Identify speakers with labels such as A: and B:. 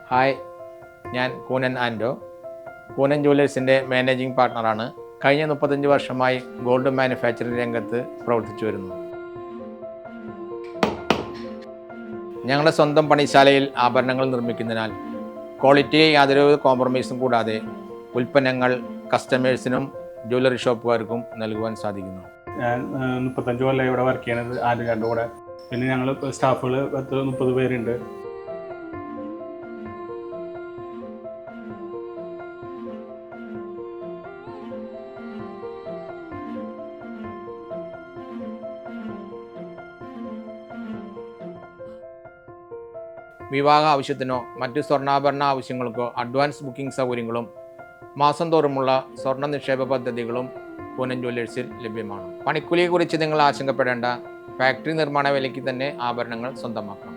A: Hi, ഞാൻ കൂനൻ ആൻഡോ. കൂനൻ ജുവലേഴ്സിൻ്റെ managing പാർട്ട്ണറാണ്. കഴിഞ്ഞ 35 വർഷമായി ഗോൾഡ് മാനുഫാക്ചറിംഗ് രംഗത്ത് പ്രവർത്തിച്ചു വരുന്നു. ഞങ്ങളുടെ സ്വന്തം പണിശാലയിൽ ആഭരണങ്ങൾ നിർമ്മിക്കുന്നതിനാൽ ക്വാളിറ്റിയെ യാതൊരു കോംപ്രമൈസും കൂടാതെ ഉൽപ്പന്നങ്ങൾ കസ്റ്റമേഴ്സിനും ജ്വല്ലറി ഷോപ്പുകാർക്കും നൽകുവാൻ സാധിക്കുന്നു.
B: ഞാൻ 35 കൊല്ലം ഇവിടെ വർക്ക് ചെയ്യണത് ആലുകാരുടെ കൂടെ. പിന്നെ ഞങ്ങൾ സ്റ്റാഫുകൾ 30 പേരുണ്ട്.
A: വിവാഹ ആവശ്യത്തിനോ മറ്റ് സ്വർണ്ണാഭരണ ആവശ്യങ്ങൾക്കോ അഡ്വാൻസ് ബുക്കിംഗ് സൗകര്യങ്ങളും മാസം തോറുമുള്ള സ്വർണ്ണ നിക്ഷേപ പദ്ധതികളും കൂനൻ ജ്വല്ലേഴ്സിൽ ലഭ്യമാണ്. പണിക്കൂലിയെക്കുറിച്ച് നിങ്ങൾ ആശങ്കപ്പെടേണ്ട. ഫാക്ടറി നിർമ്മാണ വിലയ്ക്ക് തന്നെ ആഭരണങ്ങൾ സ്വന്തമാക്കാം.